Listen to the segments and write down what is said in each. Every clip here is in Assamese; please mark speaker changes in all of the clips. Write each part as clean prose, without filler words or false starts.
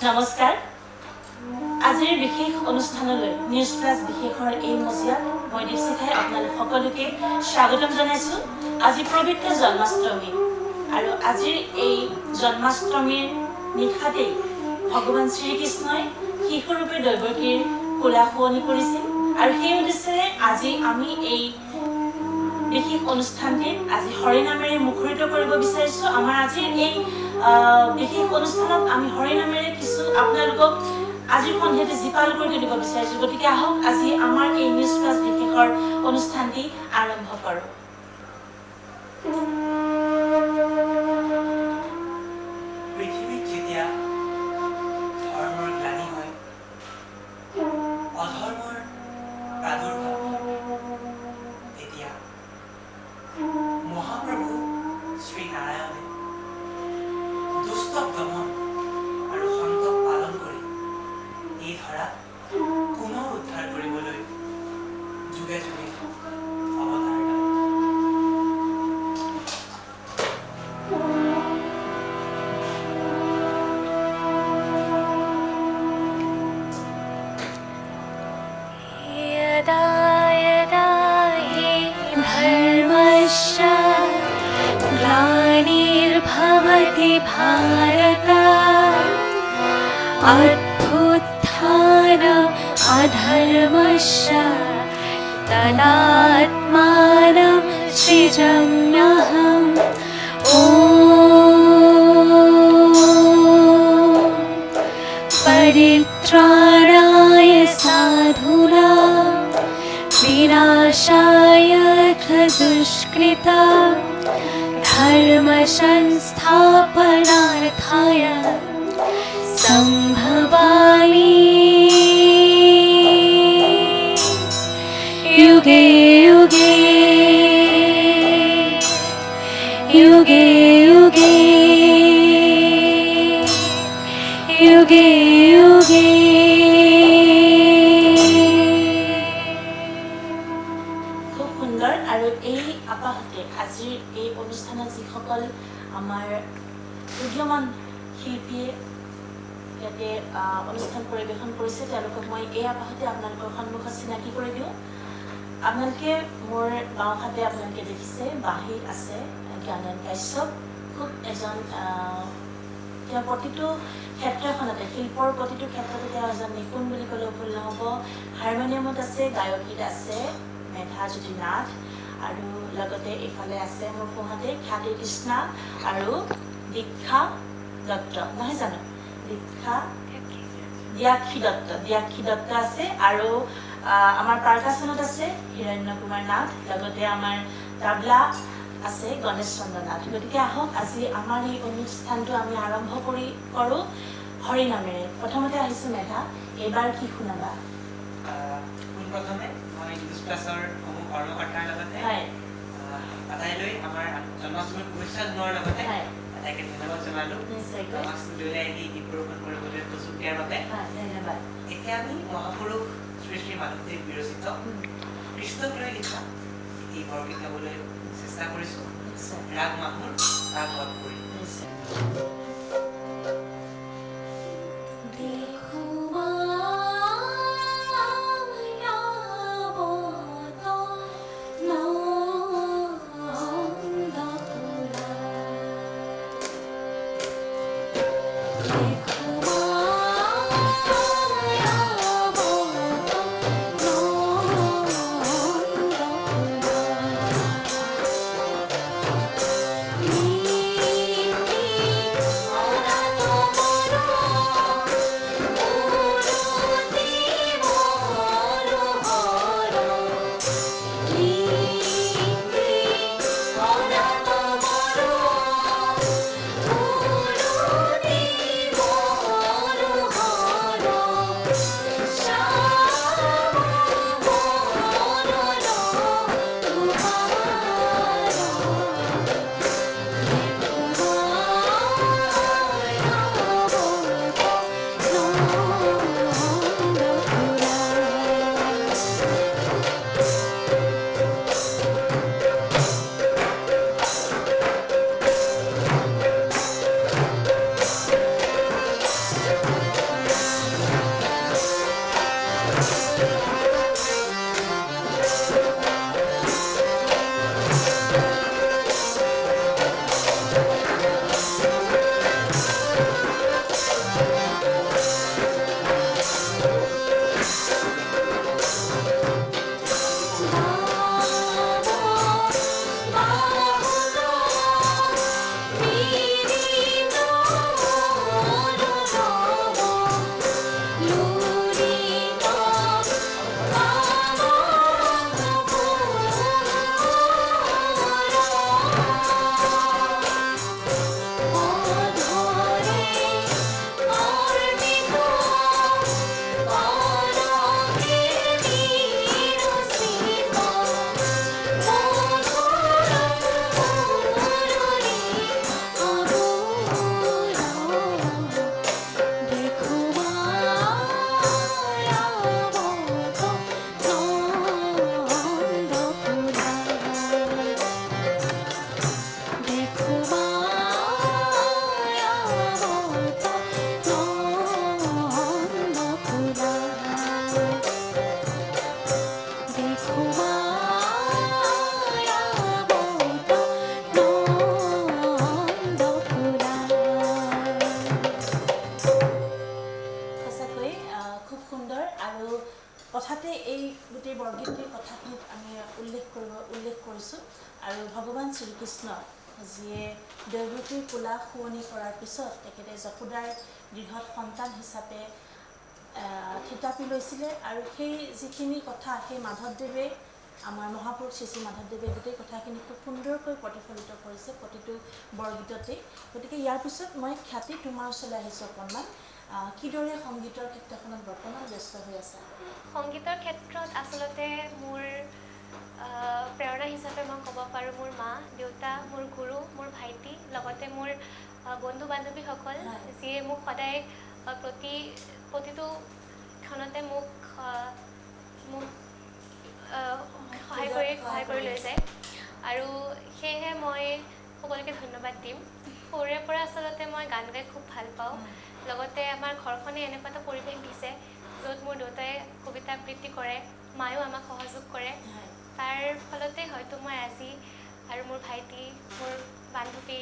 Speaker 1: নমস্কাৰ আজিৰ বিশেষ অনুষ্ঠানলৈ নিউজ প্লাস বিশেষৰ এই মজিয়াত মই দীপশিখাই আপোনালোক সকলোকে স্বাগতম জনাইছো। আজি পবিত্ৰ জন্মাষ্টমী আৰু আজিৰ এই জন্মাষ্টমীৰ নিশাতেই ভগৱান শ্ৰীকৃষ্ণই শিশুৰূপে দৈৱকীৰ কোলা শুৱনি কৰিছিল আৰু সেই উদ্দেশ্যেৰে আজি আমি এই বিশেষ অনুষ্ঠানটিত আজি হৰিনামেৰে মুখৰিত কৰিব বিচাৰিছো। আমাৰ আজিৰ এই বিশেষ অনুষ্ঠানত আমি হৰিনামেৰে কিছু আপোনালোকক আজিৰ সন্ধিয়াতে জীপাল কৰি তুলিব বিচাৰিছো। গতিকে আহক আজি আমাৰ এই নিউজ প্লাস বিশেষৰ অনুষ্ঠানটি আৰম্ভ কৰোঁ।
Speaker 2: পৃথিৱীত যেতিয়া ধৰ্মৰ গ্লানি হয়, অধৰ্মৰ প্ৰাদুৰ্ভাৱ তেতিয়া মহাপ্ৰভু শ্ৰীনাৰায়ণে দুষ্টক দমন আৰু সন্তক পালন কৰি এই ধৰাক পুনৰ উদ্ধাৰ কৰিবলৈ যুগে যুগে অৱতাৰ লয়।
Speaker 3: यदा यदा हि धर्मस्य ग्लानिर्भवति भारत अभ्युत्थानम् अधर्मस्य तदात्मानं सृजाम्यहम्। ॐ परित्राणाय साधूनां विनाशाय दुष्कृतां धर्मसंस्थापनार्थाय सम्भवामि युगे युगे युगे युगे युगे युगे।
Speaker 1: খুব সুন্দৰ আৰু এই আপাহতে আজিৰ এই অনুষ্ঠানত যিসকল আমাৰ উদীয়মান শিল্পীয়ে ইয়াতে অনুষ্ঠান পৰিৱেশন কৰিছে তেওঁলোকক মই এই আপাহতে আপোনালোকৰ সন্মুখত চিনাকি কৰি দিওঁ। আপোনালোকে মোৰ বাওঁহাতে আপোনালোকে দেখিছে বাঁহী আছে জ্ঞানেন কাশ্যপ, খুব এজন তেওঁ প্ৰতিটো ক্ষেত্ৰখনতে শিল্পৰ প্ৰতিটো ক্ষেত্ৰতে তেওঁ এজন নিপুণ বুলি ক'লেও ভুল নহ'ব। হাৰমনিয়ামত আছে, গায়কীত আছে মেধাজ্যোতি নাথ আৰু লগতে এইফালে আছে মোৰ সোঁহাতে খ্যাতি কৃষ্ণা আৰু দীক্ষা দত্ত, নহয় জানো? দিয়াক্ষী দত্ত আছে আৰু আমাৰ পাৰ্কাছনত আছে হিৰণ্য কুমাৰ নাথ, লগতে আমাৰ তাবলা আছে গণেশ চন্দ্ৰ নাথ। গতিকে আহক আজি আমাৰ এই অনুষ্ঠানটো আমি আৰম্ভ কৰোঁ হৰিনামেৰে। প্ৰথমতে আহিছোঁ মেধা, এইবাৰ কি শুনাবা?
Speaker 2: পোনপ্ৰথমে মই নিউজ প্লাছৰ সমূহ কৰ্মকৰ্তাৰ লগতে আটাইলৈ আমাৰ জন্মাষ্টমীৰ শুভেচ্ছা জনোৱাৰ লগতে আটাইকে ধন্যবাদ জনালোঁ আমাক ষ্টুডিঅ'লৈ আহি গীত পৰিৱেশন কৰিবলৈ প্ৰস্তুত দিয়াৰ বাবে।
Speaker 1: ধন্যবাদ।
Speaker 2: এতিয়া আমি মহাপুৰুষ শ্ৰী শ্ৰী মাধৱদেৱ বিৰচিত কৃষ্ণক লৈ লিখা এটি বৰগীত গাবলৈ চেষ্টা কৰিছোঁ। ৰাগ মাহুৰ, ৰাগ বদপুৰী।
Speaker 3: Oh
Speaker 1: কৰিছোঁ আৰু ভগৱান শ্ৰীকৃষ্ণ যিয়ে দৈৱকীৰ কোলা শুৱনি কৰাৰ পিছত তেখেতে যশোদাৰ বৃহৎ সন্তান হিচাপে থিতাপি লৈছিলে আৰু সেই যিখিনি কথা সেই মাধৱদেৱে আমাৰ মহাপুৰুষ শ্ৰী শ্ৰী মাধৱদেৱে গোটেই কথাখিনি খুব সুন্দৰকৈ প্ৰতিফলিত কৰিছে প্ৰতিটো বৰগীততেই গতিকে ইয়াৰ পিছত মই খ্যাতি তোমাৰ ওচৰলৈ আহিছোঁ অকণমান কিদৰে সংগীতৰ ক্ষেত্ৰখনত বৰ্তমান ব্যস্ত হৈ আছে
Speaker 4: সংগীতৰ ক্ষেত্ৰত আচলতে মোৰ প্ৰেৰণা হিচাপে মই ক'ব পাৰোঁ মোৰ মা দেউতা মোৰ গুৰু মোৰ ভাইটি লগতে মোৰ বন্ধু বান্ধৱীসকল যিয়ে মোক সদায় প্ৰতিটো ক্ষণতে মোক সহায় কৰি লৈ যায় আৰু সেয়েহে মই সকলোকে ধন্যবাদ দিম সৰুৰে পৰা আচলতে মই গান গাই খুব ভাল পাওঁ লগতে আমাৰ ঘৰখনে এনেকুৱা এটা পৰিৱেশ দিছে য'ত মোৰ দেউতাই কবিতা আবৃত্তি কৰে মায়েও আমাক সহযোগ কৰে তাৰ ফলতে হয়তো মই আজি আৰু মোৰ ভাইটি মোৰ বান্ধৱী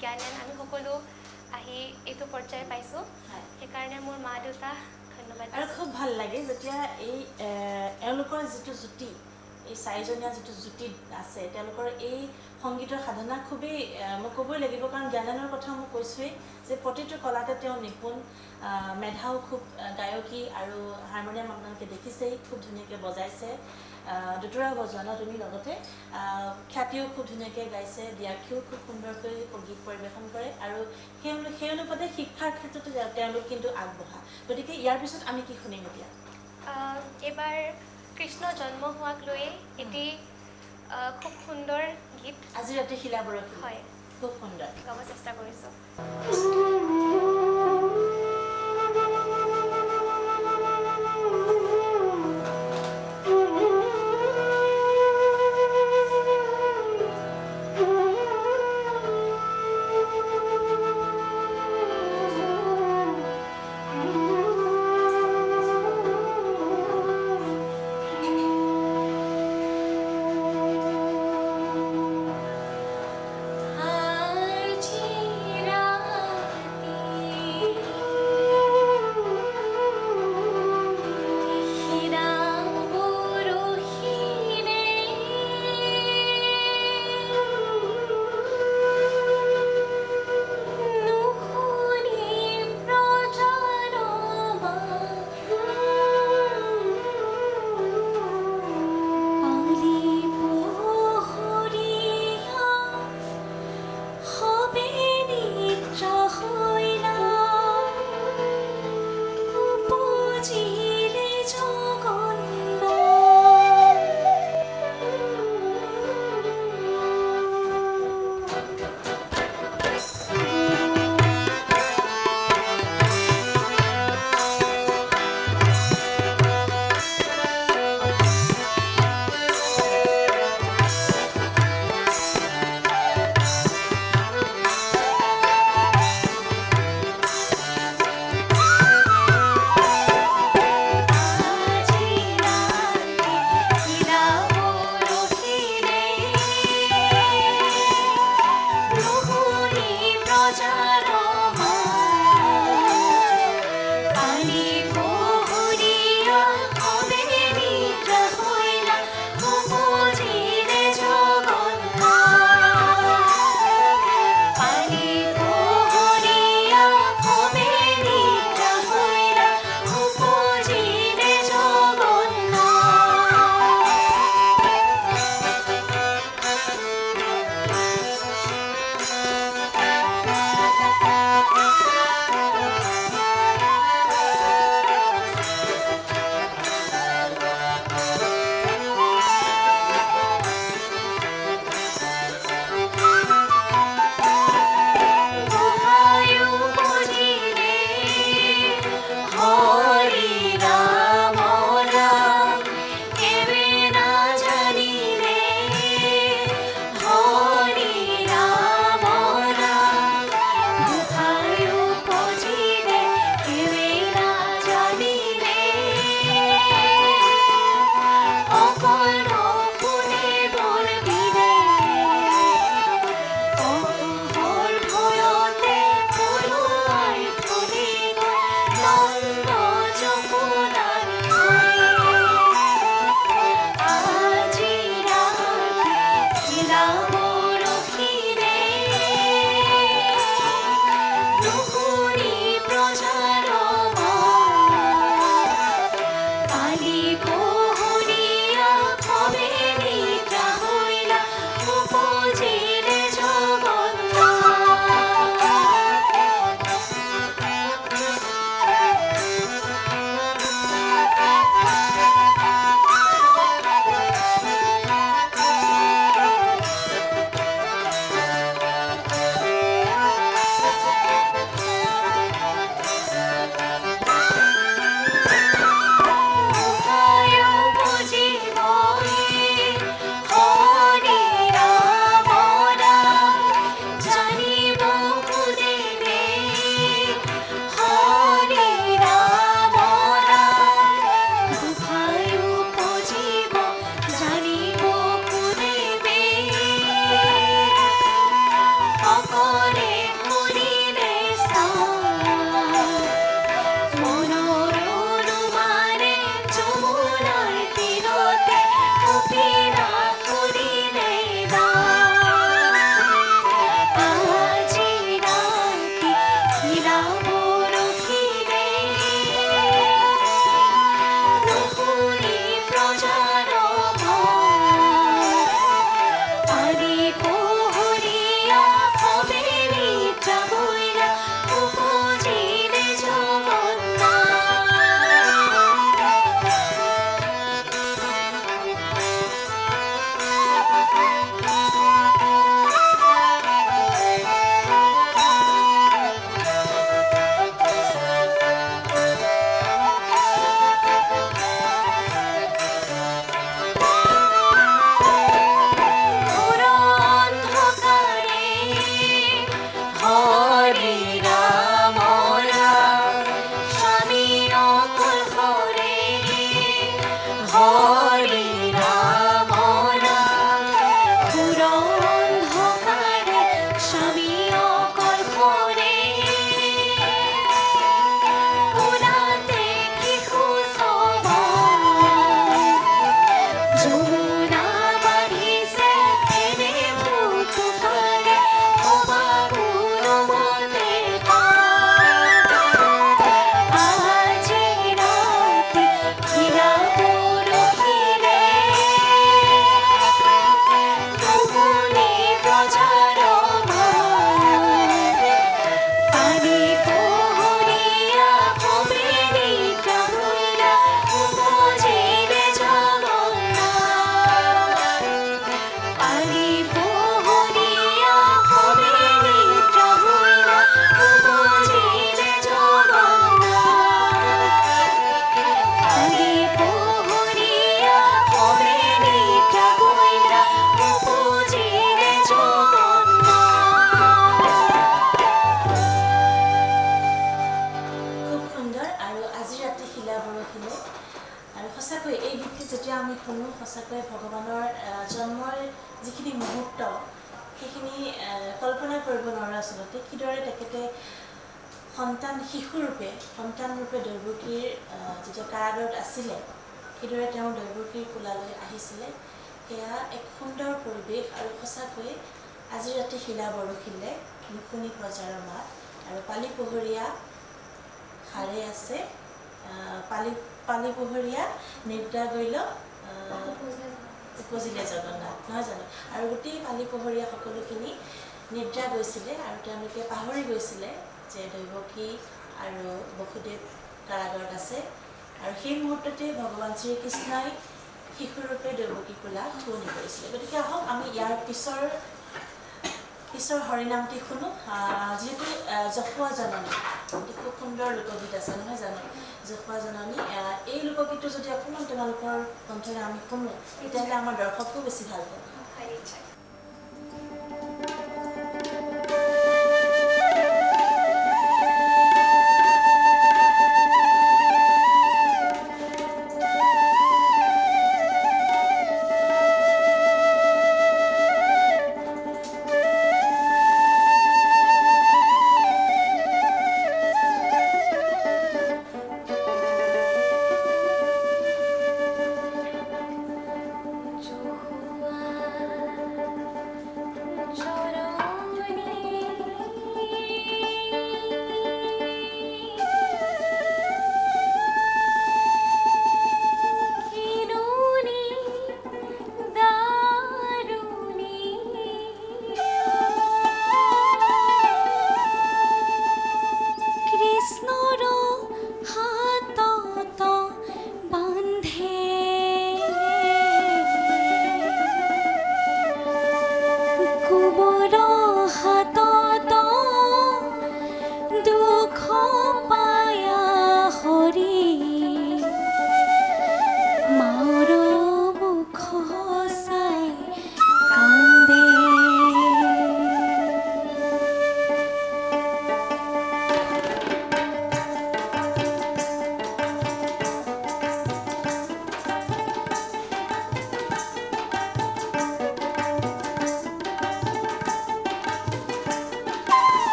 Speaker 4: জ্ঞানেন আমি সকলো আহি এইটো পৰ্যায় পাইছোঁ সেইকাৰণে মোৰ মা দেউতা ধন্যবাদ
Speaker 1: আৰু খুব ভাল লাগে যেতিয়া এই এওঁলোকৰ যিটো জুতি এই চাৰিজনীয়া যিটো জুতি আছে তেওঁলোকৰ এই সংগীতৰ সাধনা খুবেই মই ক'বই লাগিব কাৰণ জ্ঞানেনৰ কথা মই কৈছোঁৱেই যে প্ৰতিটো কলাতে তেওঁ নিপুণ মেধাও খুব গায়কী আৰু হাৰমনিয়াম আপোনালোকে দেখিছেই খুব ধুনীয়াকৈ বজাইছে দুতৰা বজোৱা ন তুমি লগতে খ্যাতিও খুব ধুনীয়াকৈ গাইছে ব্যাখ্যাও খুব সুন্দৰকৈ গীত পৰিৱেশন কৰে আৰু সেই অনুপাতে শিক্ষাৰ ক্ষেত্ৰতো তেওঁলোক কিন্তু আগবঢ়া গতিকে ইয়াৰ পিছত আমি কি শুনিম এতিয়া
Speaker 4: এইবাৰ কৃষ্ণ জন্ম হোৱাক লৈয়ে এটি খুব সুন্দৰ গীত
Speaker 1: আজি ৰাতি শিলা বৰশী
Speaker 4: হয়
Speaker 1: খুব সুন্দৰ
Speaker 4: গাব চেষ্টা কৰিছোঁ
Speaker 3: আজি ৰাতি
Speaker 1: ৰাখিলে আৰু সঁচাকৈ এই গীতটি যেতিয়া আমি শুনো সঁচাকৈ ভগৱানৰ জন্মৰ যিখিনি মুহূৰ্ত সেইখিনি কল্পনা কৰিব নোৱাৰোঁ আচলতে কিদৰে তেখেতে সন্তানৰূপে দৈৱকীৰ যেতিয়া কাৰাগাৰত আছিলে কিদৰে তেওঁ দৈৱকীৰ কোলালৈ আহিছিলে সেয়া এক সুন্দৰ পৰিৱেশ আৰু সঁচাকৈ আজি ৰাতি শিলা বৰষিলে নুশুনি প্ৰজাৰ মাত আৰু পালি পোহৰীয়া হাৰে আছে পালি পোহৰীয়া নিদ্ৰা গৈল উপজিলে জগন্নাথ নহয় জানো আৰু গোটেই পালি পোহৰীয়া সকলোখিনি নিদ্ৰা গৈছিলে আৰু তেওঁলোকে পাহৰি গৈছিলে যে দৈৱকী আৰু বসুদেৱ কাৰাগাৰত আছে আৰু সেই মুহূৰ্ততে ভগৱান শ্ৰীকৃষ্ণই শিশুৰূপে দৈৱকী কোলা শুৱনি কৰিছিলে গতিকে আহক আমি ইয়াৰ পিছৰ হৰিনামটি শুনো যিহেতু জখুৱা জননী খুব সুন্দৰ লোকগীত আছে নহয় জানো জখুৱা জননী এই লোকগীতটো যদি অকণমান তোমালোকৰ কণ্ঠৰে আমি শুনো তেতিয়াহ'লে আমাৰ দৰ্শকো বেছি ভাল পাব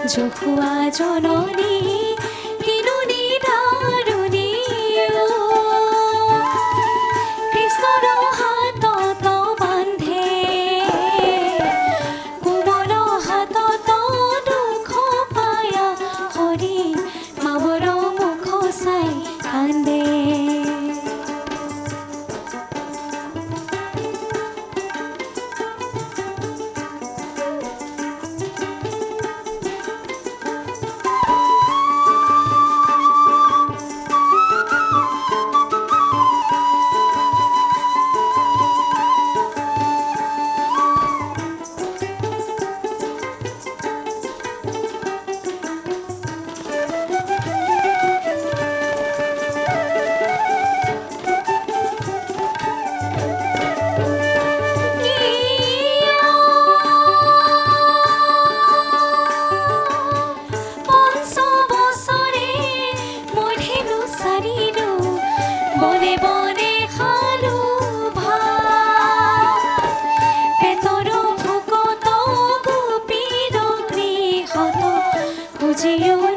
Speaker 3: জখুৱা জননী কিনুনি দাৰুণী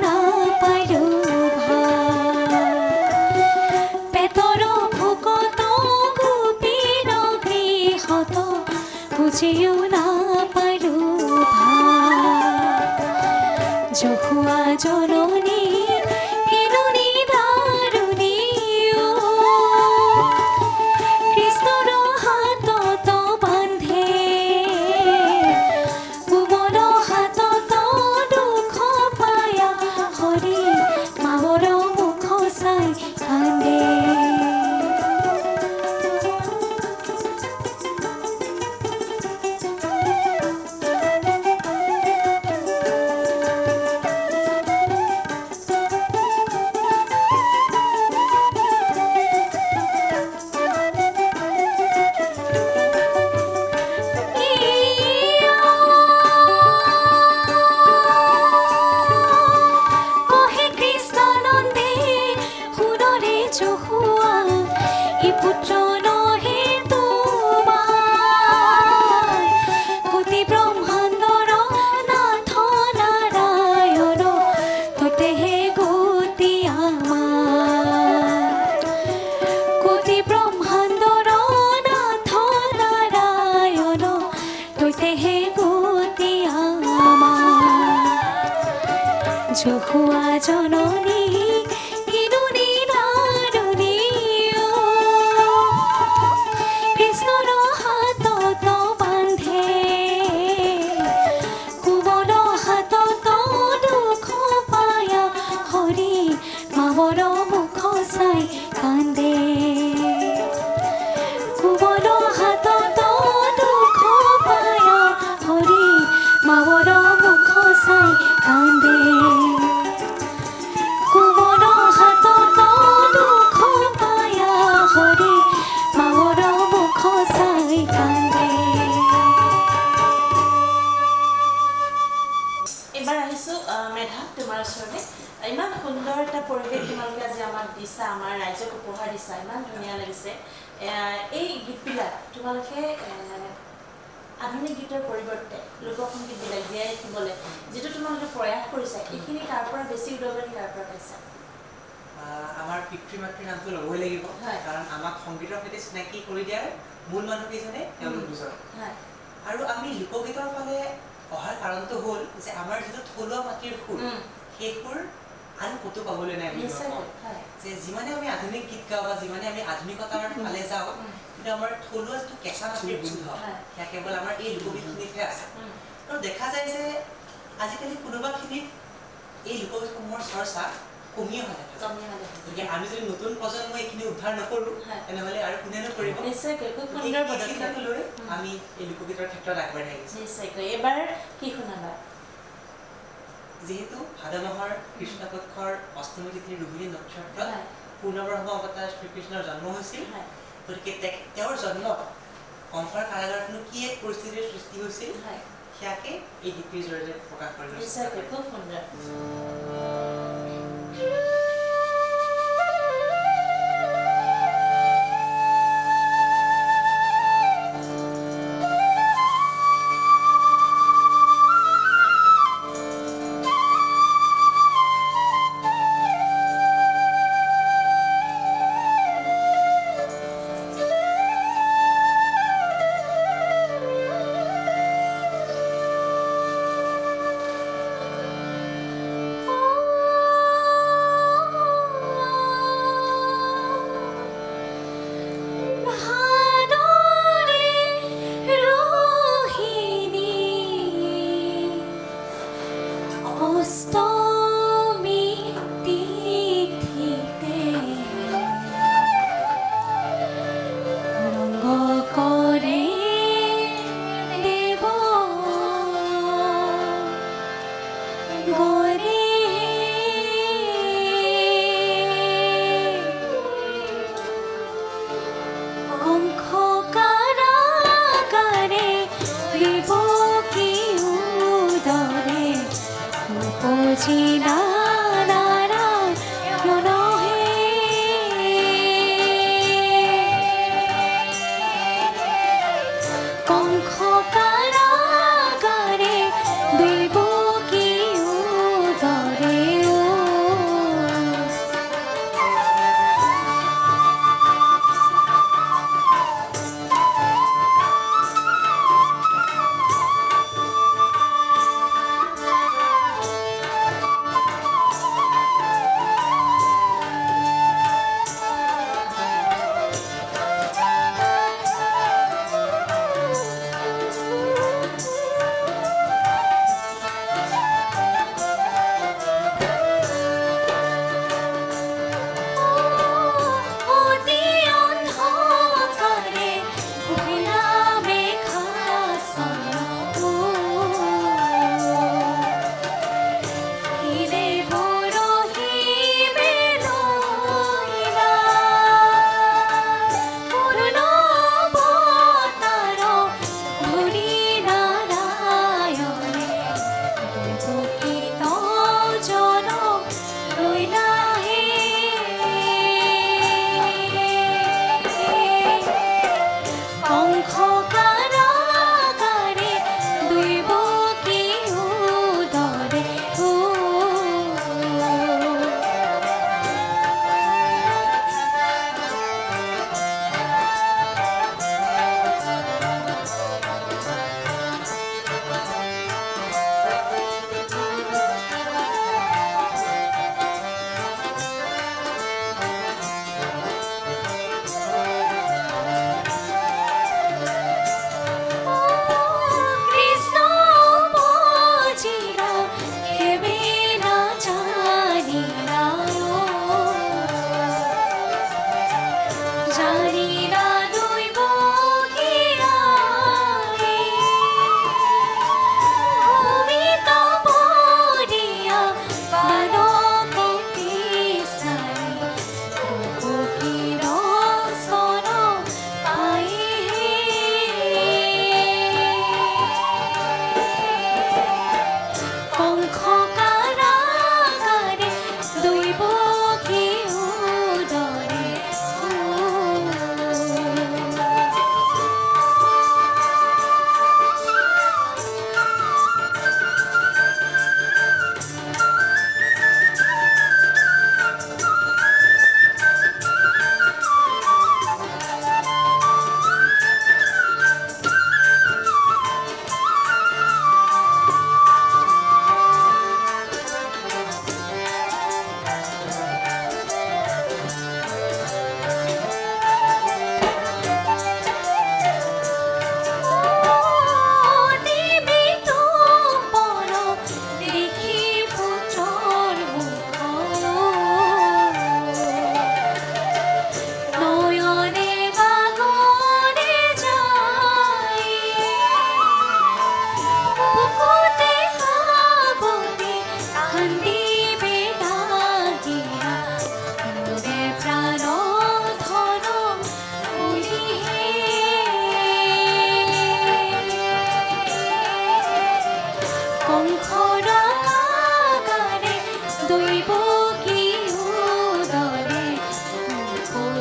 Speaker 3: নাপালো ভাত পেটৰ ভোকত গোপীৰ গৃহত বুজিও নাপালো ভাত জহুৱা জননী কিনুনি দাৰুণী কৃষ্ণৰ হাতত বান্ধে কোমল হাতত দুখ পায়া হৰি মামৰ মুখ চাই কান্দে কহে কৃষ্ণানন্দে সুৰৰে জহুৱা ই পুত্ৰ নহে তোমাৰ কোটি ব্ৰহ্মাণ্ডৰ নাথ নাৰায়ণ ততেহে গতি আমাৰ কোটি ব্ৰহ্মাণ্ডৰ নাথ নাৰায়ণ ততেহে গতি আমাৰ জহুৱা জননী কিনুনি দাৰুণী কৃষ্ণৰ হাতত বান্ধে কোমল হাতত দুখ পায়া হৰি মামৰ মুখ চাই কান্দে কোমল হাতত দুখ পায়া হৰি মামৰ মুখ চাই কান্দে কোমল হাতত দুখ পায়া হৰি মামৰ মুখ চাই কান্দে
Speaker 1: এবাৰ আহিছোঁ মেধা তোমাৰ ওচৰলৈ ইমান সুন্দৰ এটা পৰিৱেশ তোমালোকে আজি আমাক দিছা আমাৰ ৰাইজক উপহাৰ দিছা ইমান ধুনীয়া লাগিছে এই গীতবিলাক তোমালোকে আধুনিক গীতৰ পৰিৱৰ্তে লোকসংগীতবিলাক জীয়াই ৰাখিবলৈ যিটো তোমালোকে প্ৰয়াস কৰিছা এইখিনি তাৰ পৰা বেছি উদগনি কাৰ পৰা পাইছা
Speaker 2: আমাৰ পিতৃ মাতৃৰ নামটো ল'বই লাগিব
Speaker 1: হয়।
Speaker 2: কাৰণ আমাক সংগীতৰ সৈতে চিনাকি কৰি দিয়াৰ মূল মানুহকেইজনে তেওঁলোক দুজন
Speaker 1: হয়
Speaker 2: আৰু আমি লোকগীতৰ ফালে অহাৰ কাৰণটো হ'ল যে আমাৰ যিটো থলুৱা মাটিৰ সুৰ সেই সুৰ আন ক'তো পাবলৈ নাই বুলি মই
Speaker 1: নিশ্চয়
Speaker 2: কওঁ।
Speaker 1: হয়
Speaker 2: যে যিমানে আমি আধুনিক গীত গাওঁ বা যিমানে আমি আধুনিকতাৰ ফালে যাওঁ কিন্তু আমাৰ থলুৱা যিটো কেঁচা মাটিৰ গোন্ধ সেয়া কেৱল আমাৰ এই লোকগীতখিনিতহে আছে আৰু দেখা যায় যে আজিকালি কোনোবাখিনিত এই লোকগীতসমূহৰ চৰ্চা কমি অহা দেখা যায় গতিকে আমি যদি নতুন প্ৰজন্মই এইখিনি উদ্ধাৰ নকৰোঁ তেনেহ'লে আৰু কোনেনো কৰিব
Speaker 1: নিশ্চয়কৈ খুব
Speaker 2: গতিকে
Speaker 1: সুন্দৰ
Speaker 2: এই
Speaker 1: পদক্ষেপ
Speaker 2: চিন্তাটো লৈ আমি এই লোকগীতৰ ক্ষেত্ৰত আগবাঢ়ি আহিছোঁ
Speaker 1: নিশ্চয়কৈ এবাৰ কি শুনাবা
Speaker 2: যিহেতু ভাদ মাহৰ কৃষ্ণপক্ষৰ অষ্টমী তিথিৰ ৰোহিণী নক্ষত্ৰত
Speaker 1: হয়
Speaker 2: পূৰ্ণব্ৰহ্ম অৱতাৰ শ্ৰীকৃষ্ণৰ জন্ম হৈছিল
Speaker 1: হয়
Speaker 2: গতিকে তেওঁৰ জন্মত কংসৰ কাৰাগাৰতনো কি এক পৰিস্থিতিৰ সৃষ্টি হৈছিল
Speaker 1: হয়
Speaker 2: সেয়াকে এই গীতটিৰ জৰিয়তে প্ৰকাশ কৰিব
Speaker 1: নিশ্চয়কৈ খুব সুন্দৰ
Speaker 3: ও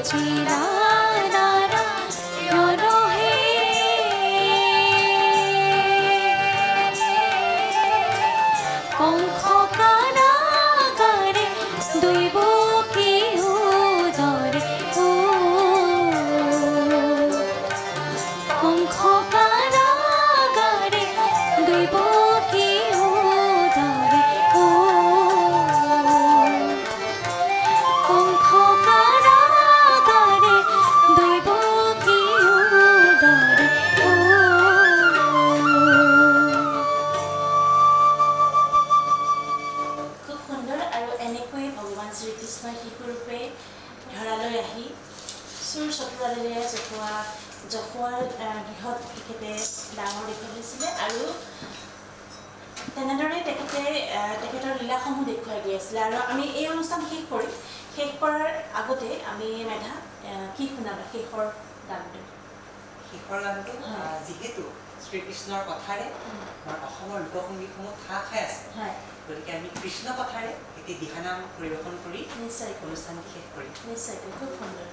Speaker 3: চিৰানাৰায়ণ হে কংস কাৰাগাৰে দৈৱকী উদৰে কংস কাৰাগাৰে দৈৱকী উদৰে কংস কাৰাগাৰে দৈৱকী উদৰে
Speaker 1: খুব সুন্দৰ আৰু এনেকৈ ভগৱান শ্ৰীকৃষ্ণই শিশুৰূপে ধৰালৈ আহি চুৰ চতুৰালিৰে জখুৱাৰ গৃহত তেখেতে ডাঙৰ দীঘল হৈছিলে আৰু তেনেদৰে তেখেতৰ লীলাসমূহ দেখুৱাই গৈ আছিলে আৰু আমি এই অনুষ্ঠান শেষ কৰাৰ আগতে আমি মেধা কি শুনাবা শেষৰ গানটো
Speaker 2: শেষৰ গানটো যিহেতু শ্ৰীকৃষ্ণৰ কথাৰে আমাৰ অসমৰ লোকসংগীতসমূহ ঠাহ খাই আছে
Speaker 1: হয়
Speaker 2: গতিকে আমি কৃষ্ণ কথাৰে এটি দিহানাম পৰিৱেশন কৰি
Speaker 1: নিশ্চয়কৈ
Speaker 2: অনুষ্ঠানটি শেষ কৰিম
Speaker 1: নিশ্চয়কৈ খুব সুন্দৰ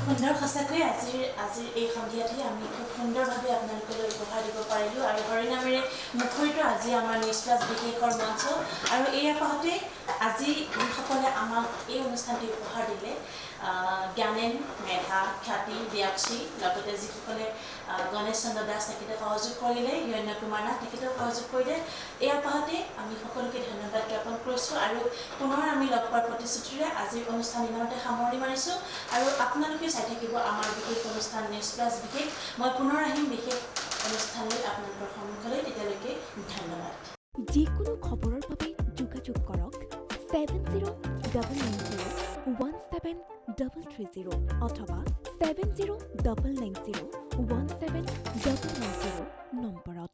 Speaker 1: সুন্দৰ সঁচাকৈ আজিৰ এই সন্ধিয়াতে আমি খুব সুন্দৰভাৱে আপোনালোকলৈ উপহাৰ দিব পাৰিলোঁ আৰু হৰিনামেৰে মুখৰিত আজি আমাৰ নিউজ প্লাছ বিশেষৰ মঞ্চ আৰু এই আপাহতে আজি যিসকলে আমাক এই অনুষ্ঠানটি উপহাৰ দিলে জ্ঞানেন মেধা খ্যাতি দিয়াক্ষী লগতে যিসকলে গণেশ চন্দ্ৰ দাস তেখেতে সহযোগ কৰিলে হিৰণ্য কুমাৰ নাথ তেখেতেও সহযোগ কৰিলে এই আপাহতে আমি সকলোকে ধন্যবাদ জ্ঞাপন কৰিছোঁ আৰু পুনৰ আমি লগ পোৱাৰ প্ৰতিশ্ৰুতিৰে আজিৰ অনুষ্ঠান ইমানতে সামৰণি মাৰিছোঁ আৰু আপোনালোকে চাই থাকিব আমাৰ বিশেষ অনুষ্ঠান নিউজ প্লাছ বিশেষ মই পুনৰ আহিম বিশেষ অনুষ্ঠানলৈ আপোনালোকৰ সন্মুখলৈ তেতিয়ালৈকে ধন্যবাদ
Speaker 5: যিকোনো খবৰৰ বাবে যোগাযোগ কৰক 7099017330 অথবা 709901